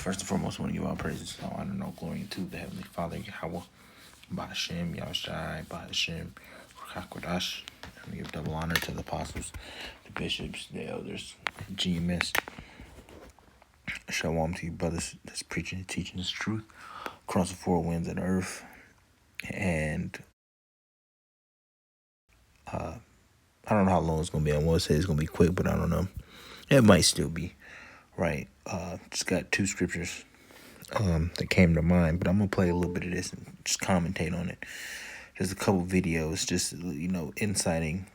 First and foremost, I want to give all praises, all honor, and all glory to the Heavenly Father, Yahweh, Ba'ashem, Yahushai, Ba'ashem, Ruach and we give double honor to the apostles, the bishops, the elders, GMS. Shalom to you, brothers that's preaching and teaching this truth across the four winds of the earth. And I don't know how long it's going to be. I want to say it's going to be quick, but I don't know. It might still be, right? Just got two scriptures that came to mind, but I'm going to play a little bit of this and just commentate on it. Just a couple videos, just, inciting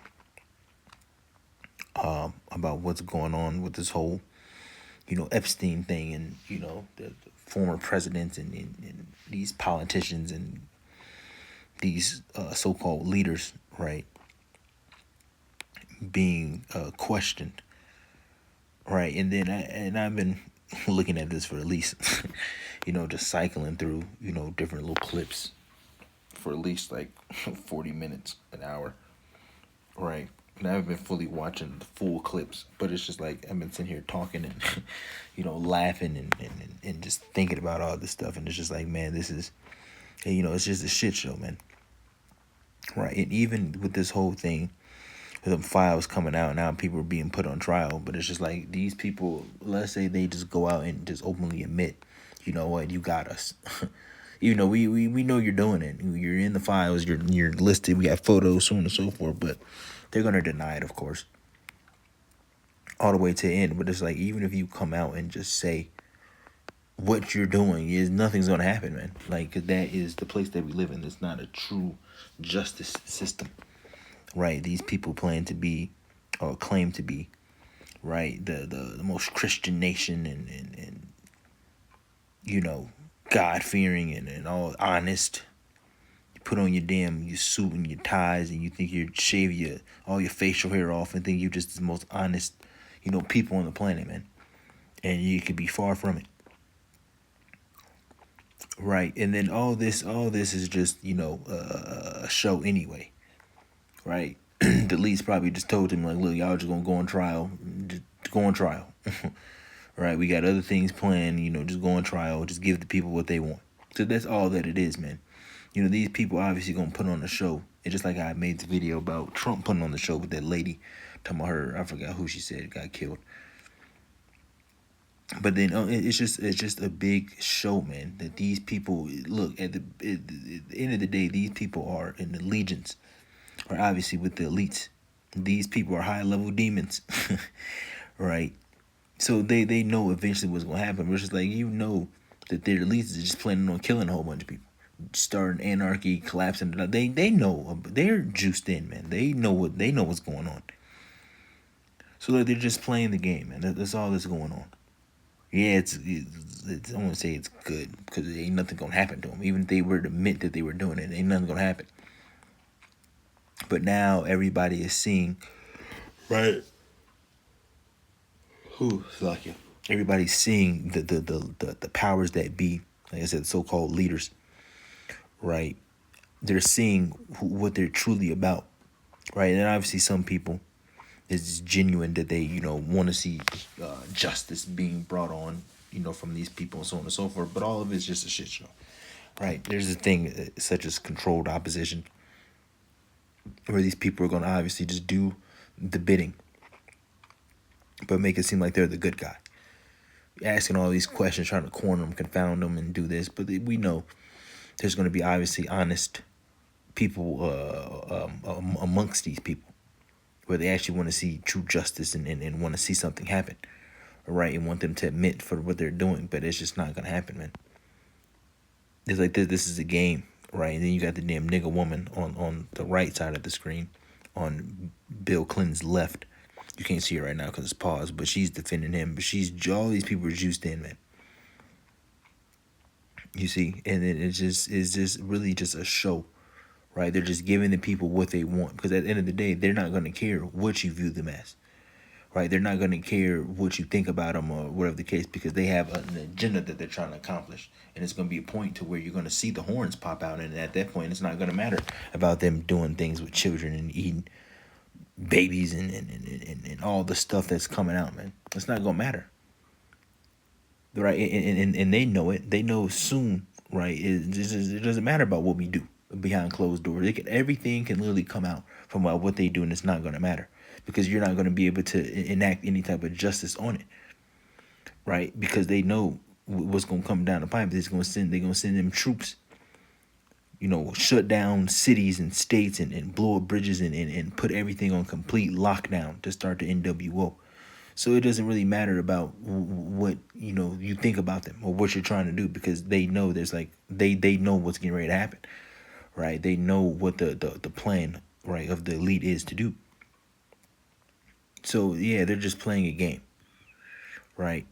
about what's going on with this whole, Epstein thing and, the former presidents and these politicians and these so-called leaders, right, being questioned, right? And then I've been looking at this for at least, just cycling through, different little clips for at least like 40 minutes, an hour, right? And I haven't been fully watching the full clips, but it's just like I've been sitting here talking and, laughing and just thinking about all this stuff. And it's just like, man, this is, it's just a shit show, man. Right. And even with this whole thing, the files coming out now, people are being put on trial. But it's just like these people, let's say they just go out and just openly admit, you know what, you got us. We know you're doing it. You're in the files. You're listed. We got photos, so on and so forth. But they're gonna deny it, of course, all the way to the end. But it's like even if you come out and just say what you're doing, nothing's gonna happen, man. Like, 'cause that is the place that we live in. It's not a true justice system, right? These people claim to be, right, the most Christian nation and God fearing and all honest. You put on your suit and your ties and you think you shave all your facial hair off and think you're just the most honest, people on the planet, man. And you could be far from it. Right. And then all this is just, a show anyway. Right. The leads probably just told him, like, look, y'all just gonna go on trial. Just go on trial. Right. We got other things planned, just go on trial. Just give the people what they want. So that's all that it is, man. These people obviously gonna put on a show. It's just like I made the video about Trump putting on the show with that lady. Talking about her, I forgot who she said got killed. But then it's just a big show, man. That these people, look, at the end of the day, these people are in allegiance, or obviously with the elites. These people are high level demons, right? So they know eventually what's gonna happen. It's just like that their elites are just planning on killing a whole bunch of people, starting anarchy, collapsing. They know they're juiced in, man. They know what's going on. So like, they're just playing the game, man. That's all that's going on. Yeah, it's I don't want to say it's good because ain't nothing gonna happen to them. Even if they were to admit that they were doing it, ain't nothing gonna happen. But now everybody is seeing, right? Like everybody's seeing the powers that be, like I said, so-called leaders, right? They're seeing what they're truly about, right? And obviously some people, it's genuine that they, want to see justice being brought on, from these people and so on and so forth. But all of it's just a shit show, right? There's a thing such as controlled opposition, where these people are going to obviously just do the bidding, but make it seem like they're the good guy. Asking all these questions, trying to corner them, confound them, and do this. But we know there's going to be obviously honest people amongst these people, where they actually want to see true justice and want to see something happen, right? And want them to admit for what they're doing, but it's just not going to happen, man. It's like this is a game, right? And then you got the damn nigga woman on the right side of the screen, on Bill Clinton's left. You can't see her right now because it's paused, but she's defending him. But all these people are juiced in, man. You see? And it's just really just a show, right? They're just giving the people what they want, because at the end of the day, they're not going to care what you view them as, right? They're not going to care what you think about them or whatever the case, because they have an agenda that they're trying to accomplish. And it's going to be a point to where you're going to see the horns pop out. And at that point, it's not going to matter about them doing things with children and eating babies and all the stuff that's coming out, man. It's not going to matter. right? And they know it. They know soon, right? It doesn't matter about what we do behind closed doors. Everything can literally come out from what they do, and it's not going to matter because you're not going to be able to enact any type of justice on it, right? Because they know what's going to come down the pipe. They're going to send them troops, shut down cities and states and blow up bridges and put everything on complete lockdown to start the NWO. So it doesn't really matter about what you think about them or what you're trying to do because they know they know what's getting ready to happen, right? They know what the plan, right, of the elite is to do. So yeah, they're just playing a game, right?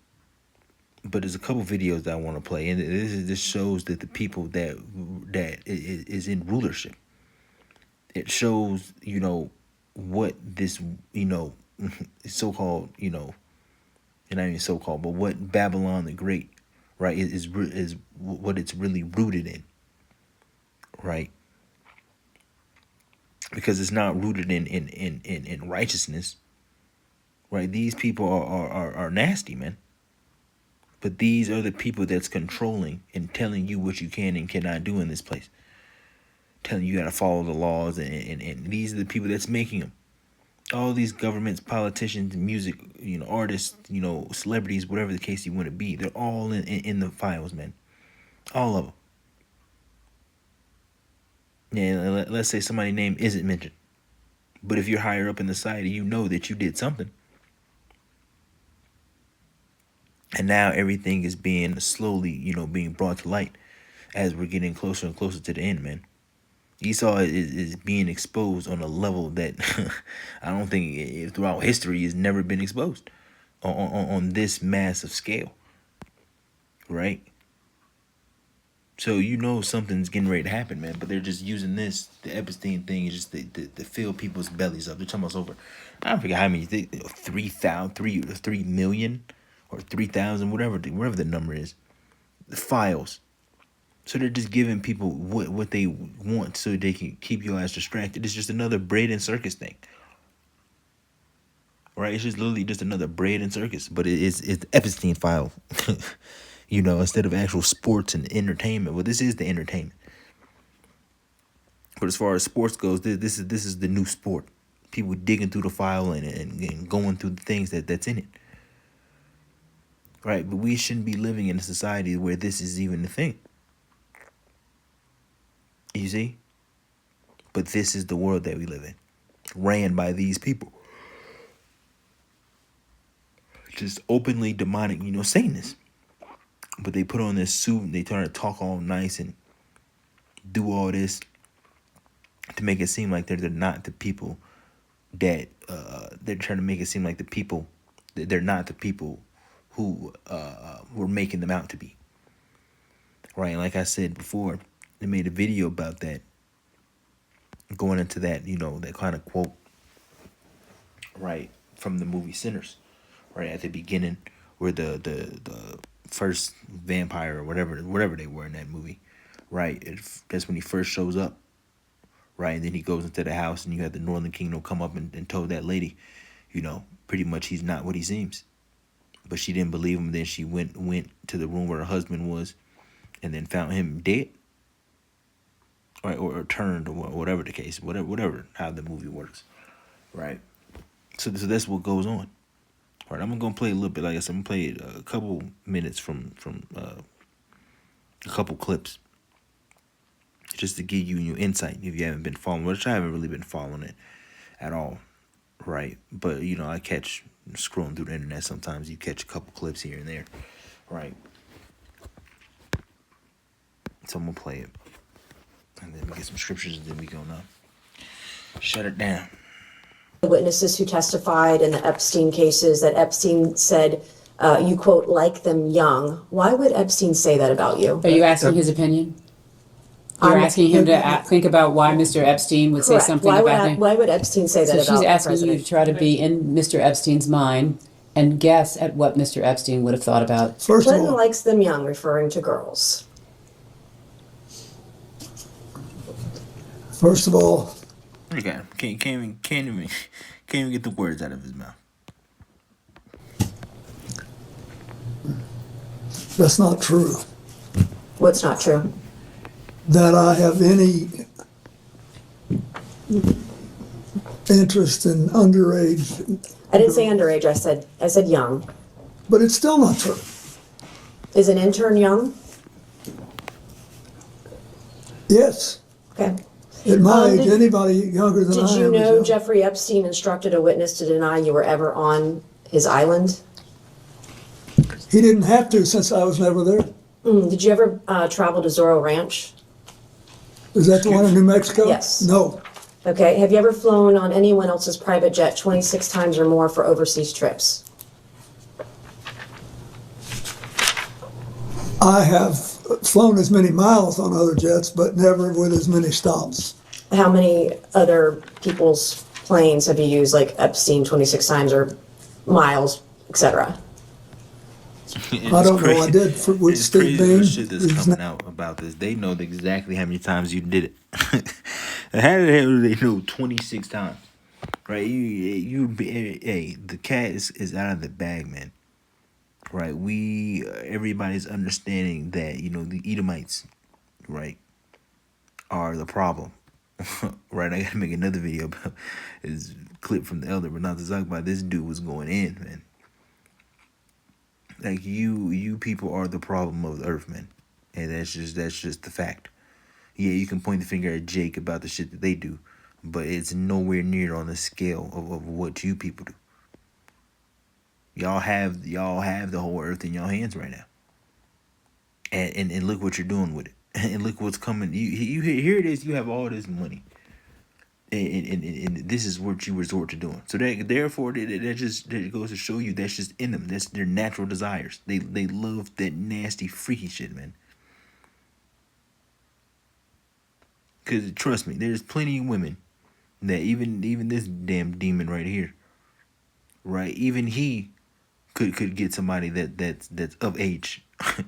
But there's a couple videos that I want to play, and this shows that the people that is in rulership. It shows what this so-called and not even so-called, but what Babylon the Great, right, is what it's really rooted in, right? Because it's not rooted in righteousness, right? These people are nasty, man. But these are the people that's controlling and telling you what you can and cannot do in this place. Telling you got to follow the laws, and these are the people that's making them. All these governments, politicians, music, artists, celebrities, whatever the case you want to be, they're all in the files, man. All of them. Yeah, let's say somebody's name isn't mentioned. But if you're higher up in the society, you know that you did something. And now everything is being slowly, being brought to light as we're getting closer and closer to the end, man. Esau is being exposed on a level that I don't think throughout history has never been exposed on this massive scale, right? So something's getting ready to happen, man. But they're just using the Epstein thing, is just to fill people's bellies up. They're talking about over, I don't forget how many, 3 million or 3,000, whatever the number is, the files. So they're just giving people what they want so they can keep your ass distracted. It's just another braid and circus thing, right? It's just literally just another braid and circus, but it's the Epstein file, instead of actual sports and entertainment. Well, this is the entertainment. But as far as sports goes, this is the new sport. People digging through the file and going through the things that's in it, right? But we shouldn't be living in a society where this is even a thing. You see? But this is the world that we live in, ran by these people. Just openly demonic, Satanists. But they put on this suit and they try to talk all nice and do all this to make it seem like they're not the people that they're trying to make it seem like the people that they're not the people who were making them out to be. Right? And like I said before, they made a video about that, going into that, that kind of quote, right, from the movie Sinners, right at the beginning, where the first vampire or whatever they were in that movie, right? That's when he first shows up, right? And then he goes into the house, and you have the Northern Kingdom come up and told that lady, pretty much he's not what he seems. But she didn't believe him. Then she went to the room where her husband was, and then found him dead, right, or turned, or whatever the case, whatever how the movie works, right? So that's what goes on. All right, I'm gonna play a little bit. Like I said, I'm gonna play a couple minutes from a couple clips, just to give you your insight if you haven't been following, which I haven't really been following it at all, right? But I catch scrolling through the internet. Sometimes you catch a couple clips here and there, right? So I'm gonna play it, and then we get some scriptures, and then we gonna shut it down. Witnesses who testified in the Epstein cases that Epstein said, you quote, like them young. Why would Epstein say that about you? Are you asking his opinion? You're asking him to think about why Mr. Epstein would say something about him? Why would Epstein say that So about she's the asking you president? to try to be in Mr. Epstein's mind and guess at what Mr. Epstein would have thought about. Clinton likes them young, referring to girls. First of all, Okay, can't even get the words out of his mouth. That's not true. What's not true? That I have any interest in underage, I didn't say underage, I said young. but it's still not true. Is an intern young? Yes, Okay. at my age, Did- anybody younger than I am Did you is know young. Jeffrey Epstein instructed a witness to deny you were ever on his island? He didn't have to since I was never there. Did you ever travel to Zorro Ranch? Is that the one in New Mexico? Yes. No. Okay. Have you ever flown on anyone else's private jet 26 times or more for overseas trips? I have flown as many miles on other jets, but never with as many stops. How many other people's planes have you used, like Epstein 26 times or miles, etc.? I don't know. I did with It's Steve crazy Bean. the shit that's He's coming not- out about this. They know exactly how many times you did it. How the hell do they know 26 times? Right? Hey, the cat is out of the bag, man. Right? Everybody's understanding that, the Edomites, right, are the problem. Right? I gotta make another video about this clip from the elder, but not to talk about this dude was going in, man. Like you people are the problem of the earth, man. And that's just the fact. Yeah, you can point the finger at Jake about the shit that they do, but it's nowhere near on the scale of what you people do. Y'all have the whole earth in your hands right now. And look what you're doing with it. And look what's coming. You here it is, you have all this money. And this is what you resort to doing. So that goes to show you that's just in them. That's their natural desires. They love that nasty freaky shit, man. Cause trust me, there's plenty of women that even this damn demon right here, right? Even he could get somebody that's of age, a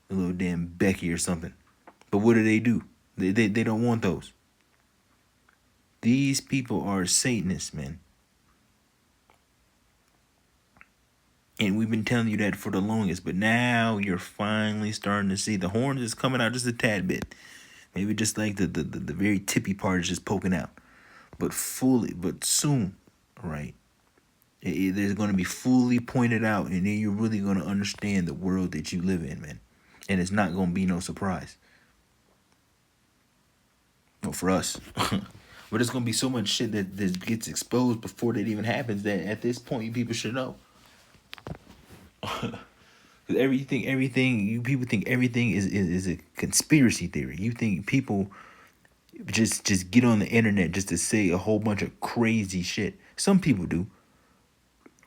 little damn Becky or something. But what do? They don't want those. These people are Satanists, man. And we've been telling you that for the longest, but now you're finally starting to see the horns is coming out just a tad bit. Maybe just like the very tippy part is just poking out. But soon, right? There's going to be fully pointed out, and then you're really going to understand the world that you live in, man. And it's not going to be no surprise. Well, for us. But there's going to be so much shit that gets exposed before that even happens that at this point, you people should know. Because people think everything is a conspiracy theory. You think people just get on the internet just to say a whole bunch of crazy shit. Some people do,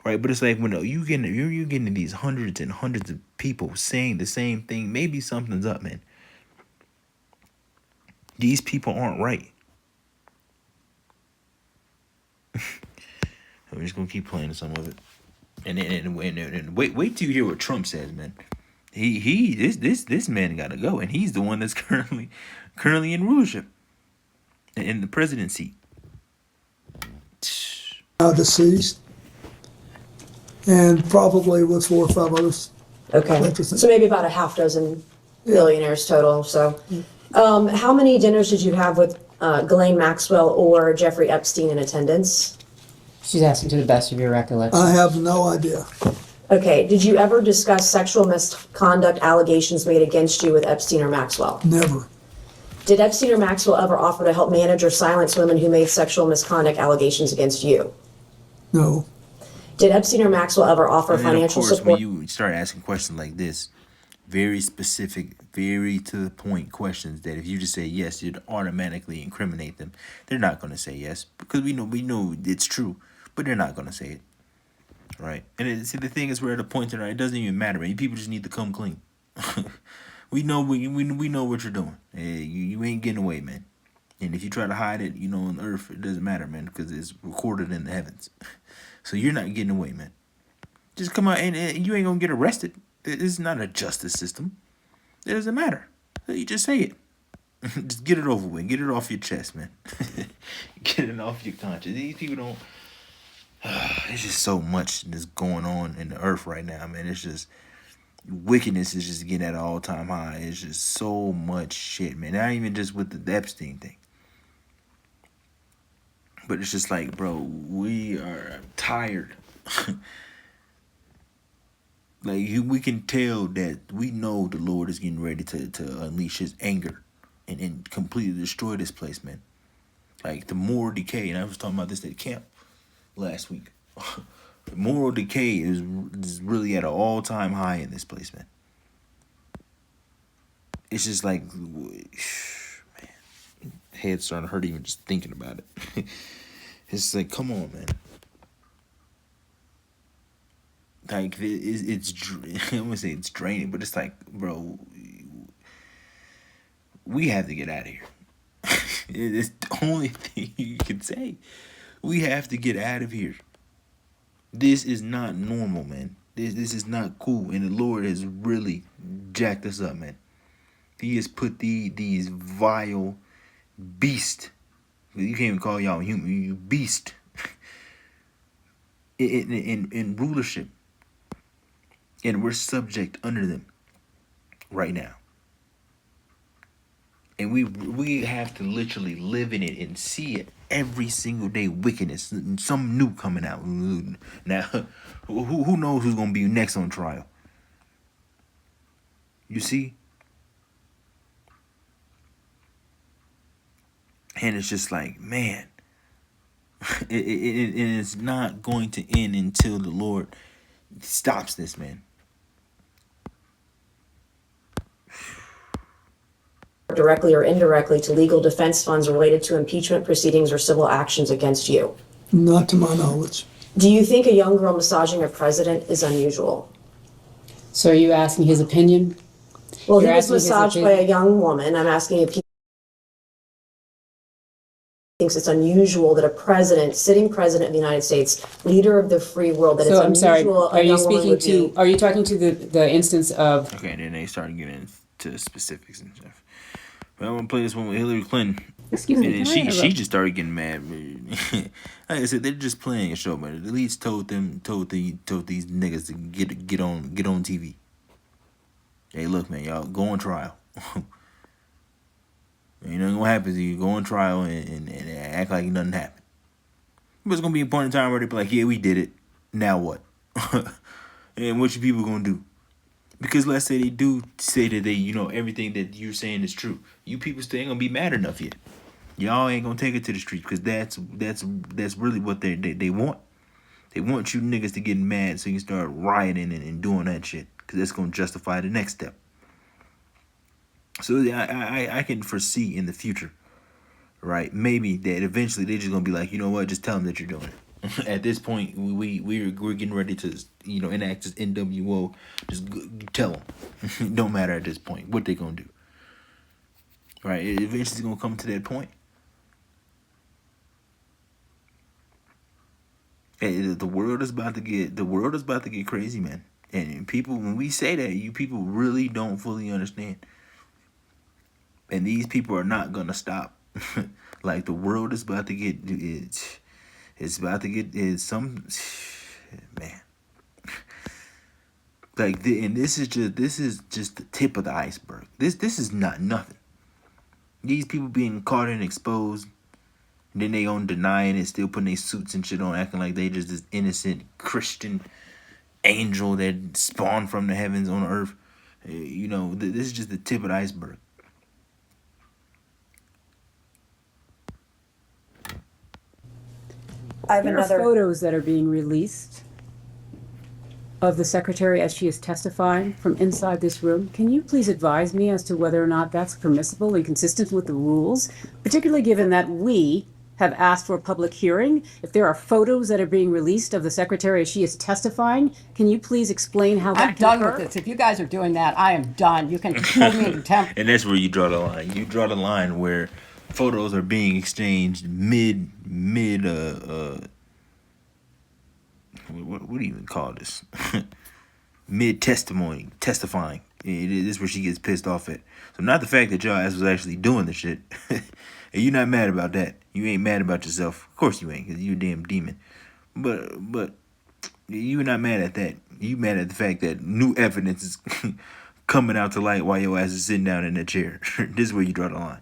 right? But it's like when you're getting these hundreds and hundreds of people saying the same thing, maybe something's up, man. These people aren't right. I'm just gonna keep playing some of it, and wait till you hear what Trump says, man. This man got to go, and he's the one that's currently in rulership, in the presidency. Now deceased, and probably with 4 or 5 others. Okay. Interesting. So maybe about a half dozen billionaires total. So, how many dinners did you have with Ghislaine Maxwell or Jeffrey Epstein in attendance? She's asking to the best of your recollection. I have no idea. Okay. Did you ever discuss sexual misconduct allegations made against you with Epstein or Maxwell? Never. Did Epstein or Maxwell ever offer to help manage or silence women who made sexual misconduct allegations against you? No. Did Epstein or Maxwell ever offer And then, financial of course, support? when you start asking questions like this, very specific, very to the point questions that if you just say yes, you'd automatically incriminate them. They're not going to say yes because we know it's true, but they're not going to say it, right? And see, the thing is, we're at a point that it doesn't even matter, man. You people just need to come clean. we know what you're doing. You ain't getting away, man. And if you try to hide it, on earth, it doesn't matter, man, because it's recorded in the heavens. So you're not getting away, man. Just come out and you ain't gonna get arrested. It's not a justice system. It doesn't matter. You just say it. Just get it over with. Get it off your chest, man. Get it off your conscience. These people don't. There's just so much that's going on in the earth right now, man. It's wickedness is just getting at an all-time high. It's just so much shit, man. Not even just with the Epstein thing, but it's just like, bro, we are tired. We can tell that we know the Lord is getting ready to unleash his anger and completely destroy this place, man. Like the moral decay, and I was talking about this at camp last week. The moral decay is really at an all-time high in this place, man. It's just like, man, head's starting to hurt even just thinking about it. It's like, come on, man. Like it's I wouldn't say it's draining, but it's like, bro, we have to get out of here. It's the only thing you can say. We have to get out of here. This is not normal, man. This is not cool, and the Lord has really jacked us up, man. He has put these vile beasts. You can't even call y'all human. You beast in rulership. And we're subject under them right now. And we have to literally live in it and see it every single day. Wickedness, some new coming out. Now, who knows who's gonna be next on trial? You see? And it's just like, man, it's not going to end until the Lord stops this, man. Directly or indirectly to legal defense funds related to impeachment proceedings or civil actions against you. Not to my knowledge. Do you think a young girl massaging a president is unusual? So are you asking his opinion? Well, he You're was asking his massaged by opinion? a young woman. I'm asking if he thinks it's unusual that a president, sitting president of the United States, leader of the free world, that So it's I'm sorry, unusual are a you young woman speaking would to, be. are you talking to the instance of, Okay, and then they started getting into specifics and stuff. Well, I'm gonna play this one with Hillary Clinton. excuse me, And then can I she interrupt? just started getting mad. Like I said, they're just playing a show, man. The elites told these niggas to get on TV. Hey, look, man, y'all go on trial. You know what happens? You go on trial and act like nothing happened. But it's gonna be a point in time where they be like, yeah, we did it. Now what? And what you people gonna do? Because let's say they do say that everything that you're saying is true. You people still ain't gonna be mad enough yet. Y'all ain't gonna take it to the streets because that's really what they want. They want you niggas to get mad so you can start rioting and doing that shit because that's gonna justify the next step. So I can foresee in the future, right? Maybe that eventually they're just gonna be like, you know what? Just tell them that you're doing it. At this point, we're getting ready to enact this NWO. Just tell them. It don't matter at this point what they gonna do. Right? It eventually gonna come to that point. And the world is about to get crazy, man. And people, when we say that, you people really don't fully understand. And these people are not gonna stop. Like the world is about to get it's about to get some man. Like and this is just the tip of the iceberg. This is not nothing. These people being caught and exposed, and then they on denying it, still putting their suits and shit on, acting like they just this innocent Christian angel that spawned from the heavens on earth. This is just the tip of the iceberg. I have There are another. photos that are being released of the secretary as she is testifying from inside this room. Can you please advise me as to whether or not that's permissible and consistent with the rules, particularly given that we have asked for a public hearing? If there are photos that are being released of the secretary as she is testifying, can you please explain how that I'm can done occur? with this. If you guys are doing that, I am done. You can hold me in contempt. And that's where you draw the line. You draw the line where photos are being exchanged mid what do you even call this? Mid testifying. It is where she gets pissed off at. So not the fact that y'all ass was actually doing the shit. And you're not mad about that. You ain't mad about yourself. Of course you ain't, because you a damn demon. But you're not mad at that. You mad at the fact that new evidence is coming out to light while your ass is sitting down in that chair. This is where you draw the line.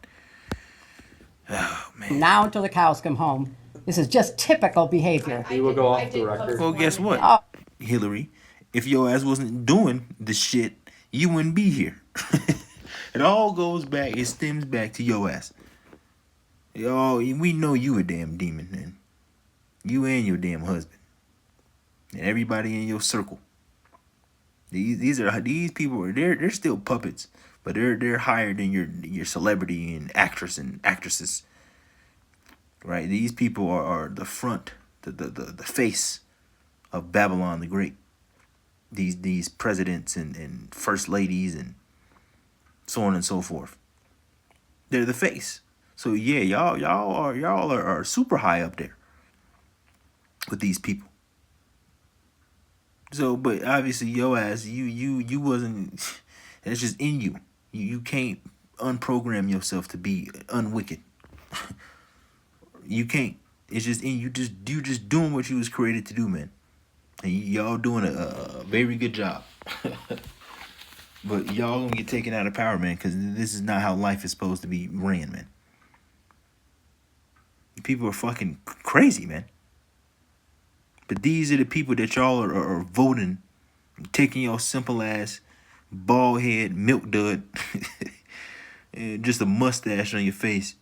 Oh, man. Now until the cows come home. This is just typical behavior. We will go off the record. Well, guess what, Oh. Hillary? If your ass wasn't doing the shit, you wouldn't be here. It all goes back, it stems back to your ass. Yo, we know you a damn demon, man. You and your damn husband. And everybody in your circle. These people they're still puppets, but they're higher than your celebrity and actresses. Right? These people are the front, the face of Babylon the Great. These presidents and first ladies and so on and so forth. They're the face. So yeah, y'all are super high up there with these people. So, but obviously your ass, you wasn't. It's just in you. You can't unprogram yourself to be unwicked. You can't. It's just in you. You just doing what you was created to do, man. And y'all doing a very good job. But y'all gonna get taken out of power, man, because this is not how life is supposed to be ran, man. People are fucking crazy, man. But these are the people that y'all are voting, taking your simple ass, bald head, milk dud, and just a mustache on your face,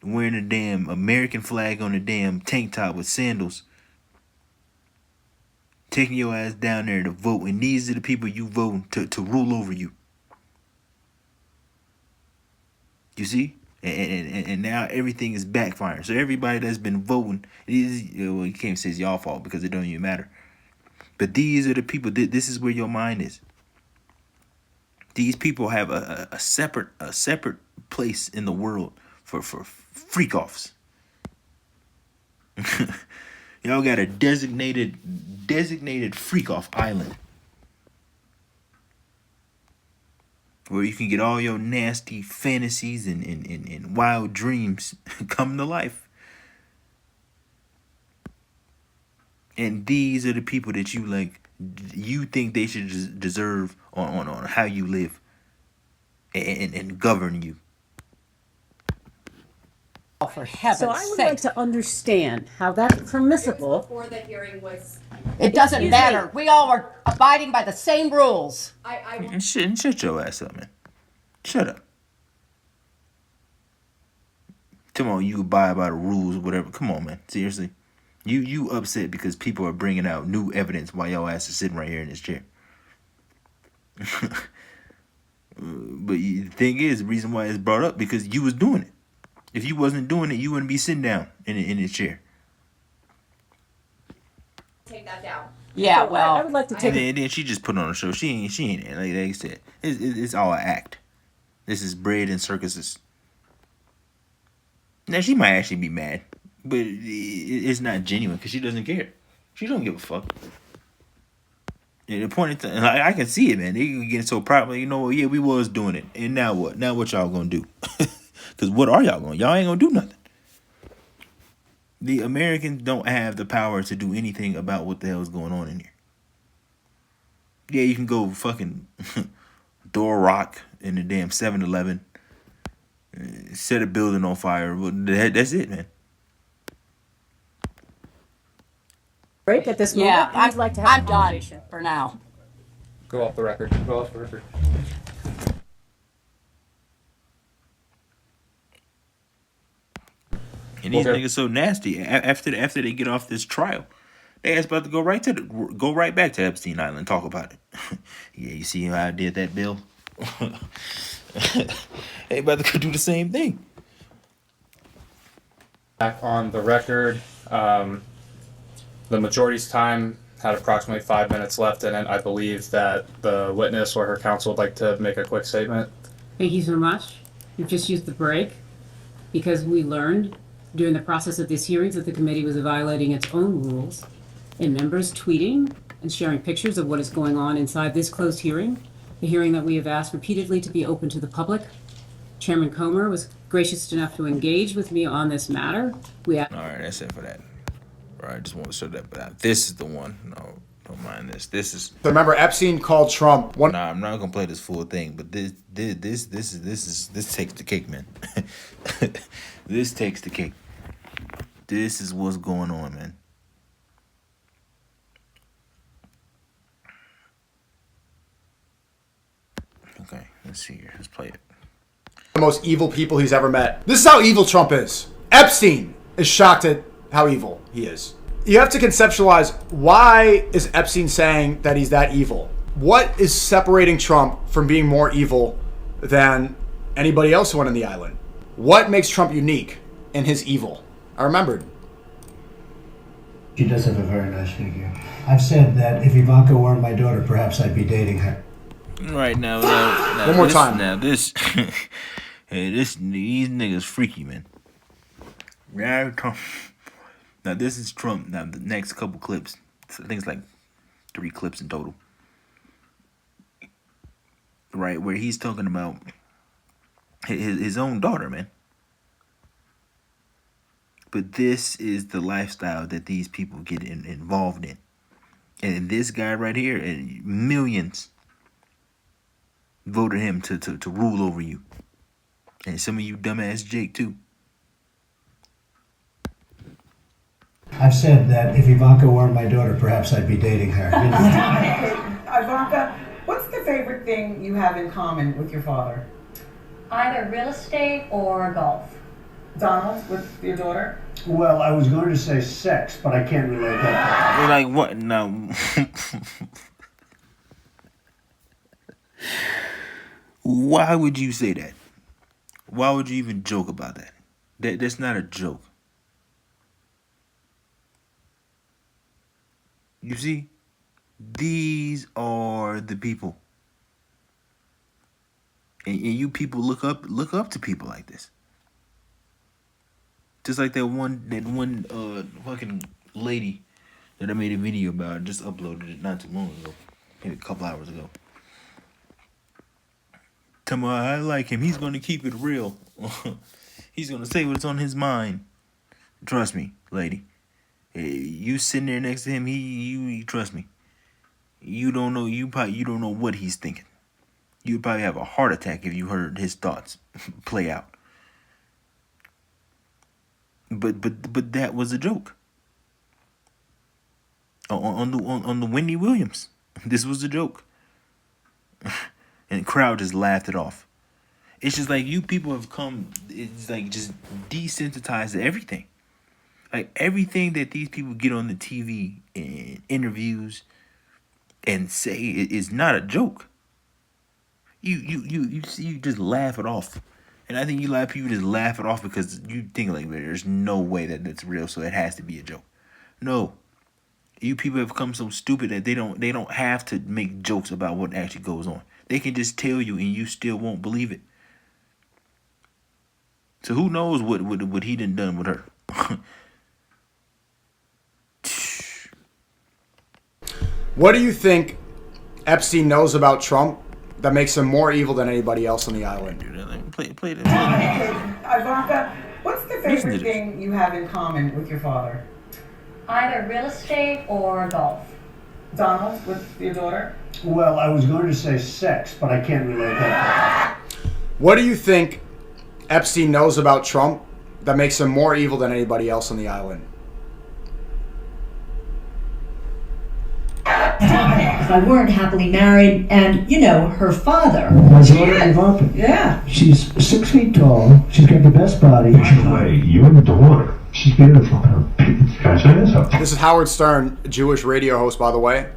wearing a damn American flag on a damn tank top with sandals, taking your ass down there to vote, and these are the people you vote to rule over you. You see? And now everything is backfiring. So everybody that's been voting, well, you can't say it's y'all fault because it don't even matter. But these are the people. This is where your mind is. These people have a separate place in the world for freak offs. Y'all got a designated freak off island where you can get all your nasty fantasies and wild dreams come to life. And these are the people that you think they should deserve on how you live and govern you. Oh, for heaven's So I would sake. like to understand how that's permissible. Before the hearing was, It doesn't Excuse matter. me. We all are abiding by the same rules. And shut your ass up, man. Shut up. Come on, you abide by the rules, whatever. Come on, man. Seriously. You upset because people are bringing out new evidence while your ass is sitting right here in this chair. But the thing is, the reason why it's brought up because you was doing it. If you wasn't doing it, you wouldn't be sitting down in this chair. take that down. Yeah, So I would well, like to take And then she just put on a show. She ain't like I said. It's all an act. This is bread and circuses. Now she might actually be mad, but it's not genuine because she doesn't care. She don't give a fuck. At the point in time, I can see it, man. They getting so proud. You know, yeah, we was doing it, and now what? Now what y'all gonna do? Because what are y'all going? Y'all ain't gonna do nothing. The Americans don't have the power to do anything about what the hell is going on in here. Yeah, you can go fucking door rock in the damn 7-Eleven, set a building on fire. But that's it, man. break at this moment. yeah, I'd like to have I'm a done conversation. for now. Go off the record. Go off the record. And these Okay. niggas so nasty. After they get off this trial, they ass about to go right back to Epstein Island and talk about it. Yeah, you see how I did that, Bill? They about to go do the same thing. Back on the record, the majority's time had approximately 5 minutes left in it. I believe that the witness or her counsel would like to make a quick statement. Thank you so much. You've just used the break because we learned during the process of these hearings that the committee was violating its own rules in members tweeting and sharing pictures of what is going on inside this closed hearing, a hearing that we have asked repeatedly to be open to the public. Chairman Comer was gracious enough to engage with me on this matter. We All right, that's it for that. All right, just want to show that. But this is the one. No, Don't mind this. This is Remember, Epstein called Trump one. nah. I'm not gonna play this full thing, but this takes the cake, man. This takes the cake. This is what's going on, man. Okay, let's see here. Let's play it. The most evil people he's ever met. This is how evil Trump is. Epstein is shocked at how evil he is. You have to conceptualize, why is Epstein saying that he's that evil? What is separating Trump from being more evil than anybody else who went on the island? What makes Trump unique in his evil? I remembered. She does have a very nice figure. I've said that if Ivanka were my daughter, perhaps I'd be dating her. Right now, One more this, time. Now this, hey, these niggas freaky, man. Yeah, Trump. Now this is Trump. Now the next couple clips, I think it's like 3 clips in total. Right, where he's talking about his own daughter, man. But this is the lifestyle that these people get involved in. And this guy right here, and millions voted him to rule over you. And some of you dumbass Jake too. I've said that if Ivanka were my daughter, perhaps I'd be dating her. You know? Ivanka, what's the favorite thing you have in common with your father? Either real estate or golf. Donald, with your daughter? Well, I was going to say sex, but I can't relate that. You're like, what? No. Why would you say that? Why would you even joke about that? That's not a joke. You see? These are the people. And you people look up to people like this. Just like that one fucking lady that I made a video about. I just uploaded it not too long ago. Maybe a couple hours ago. Tell me, I like him. He's gonna keep it real. He's gonna say what's on his mind. Trust me, lady. You sitting there next to him, you trust me. You don't know you don't know what he's thinking. You'd probably have a heart attack if you heard his thoughts play out. But that was a joke. On the Wendy Williams, this was a joke. And the crowd just laughed it off. It's just like you people have come, it's like just desensitized to everything. Like everything that these people get on the TV and interviews and say is not a joke. You just laugh it off. And I think you a lot of people just laugh it off because you think like there's no way that that's real, so it has to be a joke. No. You people have become so stupid that they don't have to make jokes about what actually goes on. They can just tell you and you still won't believe it. So who knows what he done with her. What do you think Epstein knows about Trump that makes him more evil than anybody else on the island? Play this. Ivanka, what's the Listen to favorite this. thing you have in common with your father? Either real estate or golf. Donald, with your daughter? Well, I was going to say sex, but I can't relate that. What do you think Epstein knows about Trump that makes him more evil than anybody else on the island? If I weren't happily married, and her father. My daughter Ivanka. Yeah. She's 6 feet tall. She's got the best body. Wait, your daughter? She's beautiful. Can I say this? This is Howard Stern, a Jewish radio host, by the way.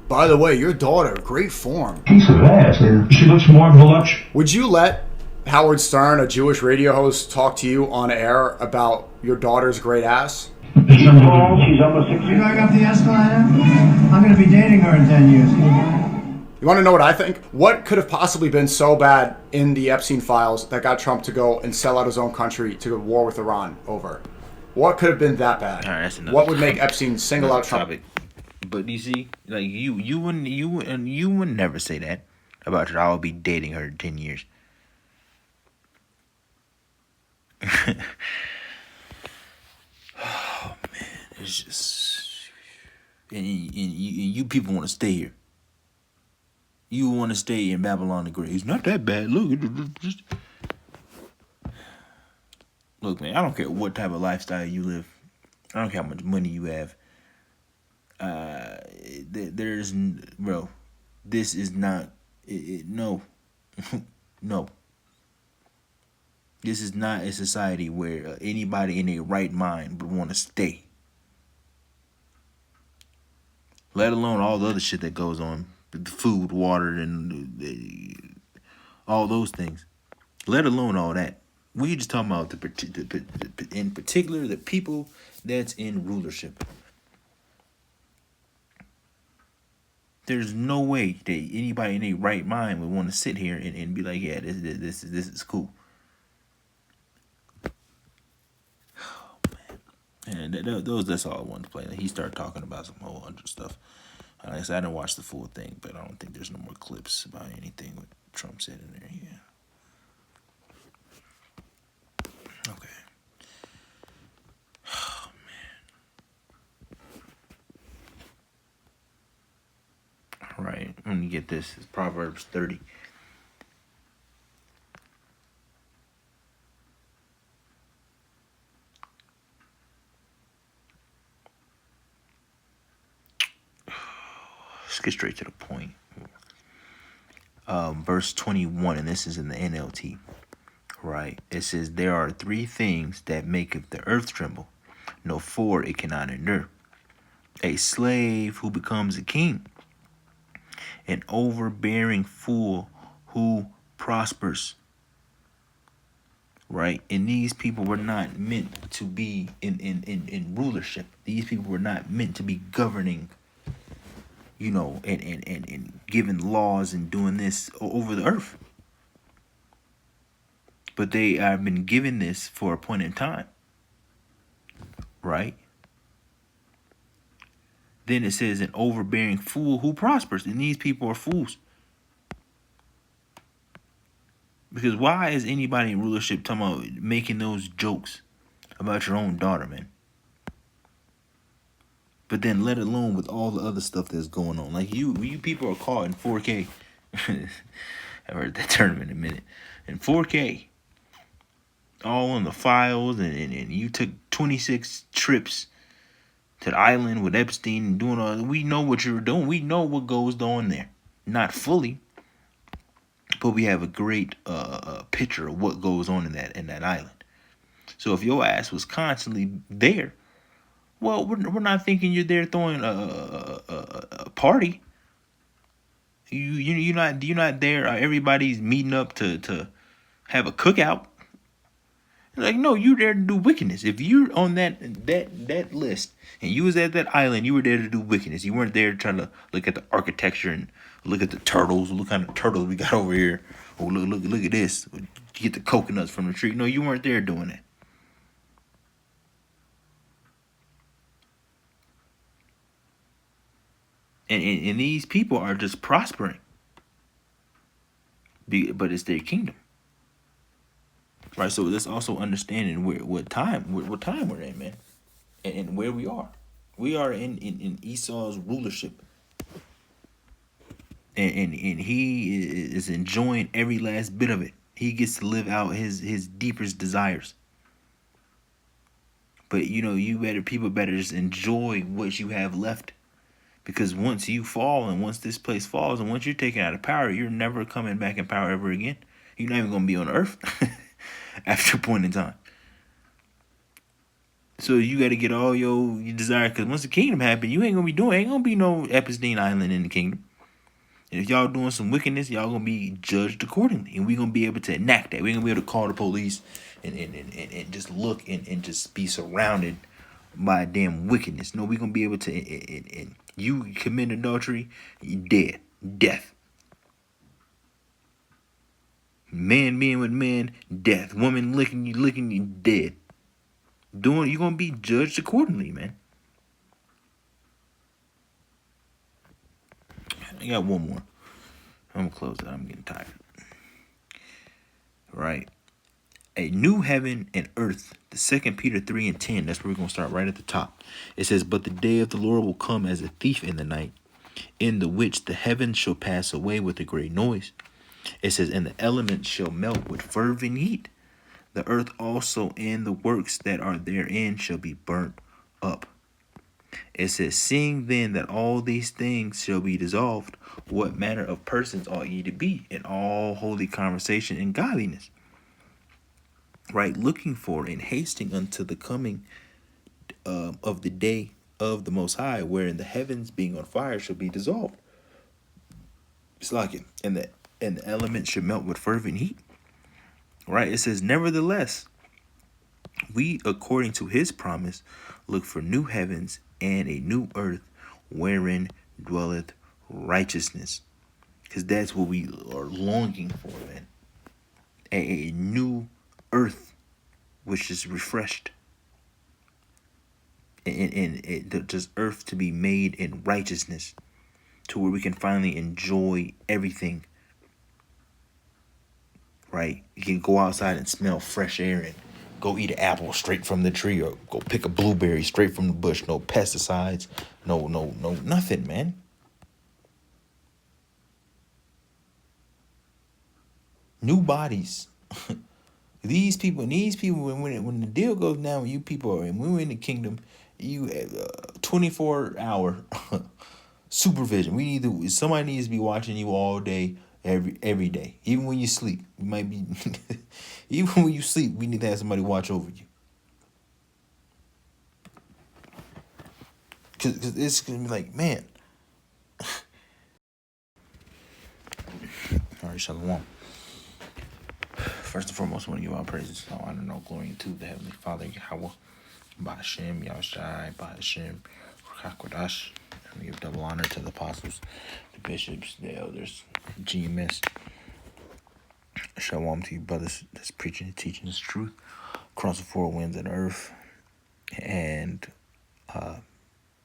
By the way, your daughter, great form. Piece of ass. She looks more voluptuous. Would you let Howard Stern, a Jewish radio host, talk to you on air about your daughter's great ass? She's almost 6 feet. You going up the escalator? I'm going to be dating her in 10 years. You want to know what I think? What could have possibly been so bad in the Epstein files that got Trump to go and sell out his own country to go to war with Iran over? What could have been that bad? All right, that's another What would make Epstein single out Trump? topic. But you see, like you would never say that about her. I will be dating her in 10 years. Oh man, and you people want to stay here. You want to stay in Babylon the Great. It's not that bad. Look, look, man. I don't care what type of lifestyle you live. I don't care how much money you have. Bro, this is not. No, no. This is not a society where anybody in their right mind would want to stay. Let alone all the other shit that goes on, the food, water, and all those things. Let alone all that. We just talking about in particular the people that's in rulership. There's no way that anybody in their right mind would want to sit here and be like, yeah, this is cool. And that's all I wanted to play. He started talking about some whole other stuff. Like I said, I didn't watch the full thing, but I don't think there's no more clips about anything what Trump said in there. Yeah. Okay. Oh, man. All right. Let me get this. It's Proverbs 30. Let's get straight to the point. Verse 21, and this is in the NLT. Right. It says, there are 3 things that maketh the earth tremble. No 4 it cannot endure. A slave who becomes a king. An overbearing fool who prospers. Right. And these people were not meant to be in rulership. These people were not meant to be governing, you know, and giving laws and doing this over the earth. But they have been given this for a point in time. Right? Then it says an overbearing fool who prospers. And these people are fools. Because why is anybody in rulership talking about making those jokes about your own daughter, man? But then let alone with all the other stuff that's going on. Like you people are caught in 4K. I heard that term in a minute. In 4K. All on the files, and you took 26 trips to the island with Epstein and doing all. We know what you were doing. We know what goes on there. Not fully, but we have a great picture of what goes on in that island. So if your ass was constantly there, well, we're not thinking you're there throwing a party. You're not there. Everybody's meeting up to have a cookout. Like, no, you're there to do wickedness. If you're on that list and you was at that island, you were there to do wickedness. You weren't there trying to look at the architecture and look at the turtles. Look kind of turtles we got over here. Oh, look at this. Get the coconuts from the tree. No, you weren't there doing that. And these people are just prospering. But it's their kingdom. Right, so that's also understanding what time we're in, man, and where we are. We are in Esau's rulership, and he is enjoying every last bit of it. He gets to live out his deepest desires. But people better just enjoy what you have left, because once you fall and once this place falls and once you're taken out of power, you're never coming back in power ever again. You're not even gonna be on Earth. After a point in time. So you got to get all your desire, because once the kingdom happens, ain't gonna be no Epstein Island in the kingdom. And if y'all doing some wickedness, y'all gonna be judged accordingly, and we gonna be able to enact that. We gonna be able to call the police and just look and just be surrounded by damn wickedness. No, we gonna be able to and you commit adultery, you dead, death. Man being with man, death. Woman licking you, dead. You're gonna be judged accordingly, man. I got one more. I'm gonna close it. I'm getting tired. Right. a new heaven and earth. The 2 Peter 3:10. That's where we're gonna start right at the top. It says, "But the day of the Lord will come as a thief in the night, in the which the heavens shall pass away with a great noise." It says, "And the elements shall melt with fervent heat. The earth also and the works that are therein shall be burnt up." It says, "Seeing then that all these things shall be dissolved, what manner of persons ought ye to be in all holy conversation and godliness?" Right? Looking for and hasting unto the coming of the day of the Most High, wherein the heavens being on fire shall be dissolved. It's like it. And the elements should melt with fervent heat. Right? It says, "Nevertheless, we, according to his promise, look for new heavens and a new earth, wherein dwelleth righteousness." Because that's what we are longing for, man. A new earth, which is refreshed. And just earth to be made in righteousness, to where we can finally enjoy everything. Right? You can go outside and smell fresh air and go eat an apple straight from the tree, or go pick a blueberry straight from the bush. No pesticides, no, nothing, man. New bodies. These people, when the deal goes down, you people are, and when we're in the kingdom, you 24-hour supervision. Somebody needs to be watching you all day, every day, even when you sleep. You might be, even when you sleep, we need to have somebody watch over you. Cause it's gonna be like, man. All right, shalom. First and foremost, I want to give all praises, all honor, and all glory to the Heavenly Father, Yahweh, Ba'ashem, Yahushai, Ba'ashem, Ruach and we give double honor to the apostles, the bishops, the elders, GMS. Shalom to you, brothers that's preaching and teaching this truth across the four winds of the earth. And I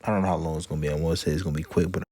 don't know how long it's going to be. I want to say it's going to be quick, but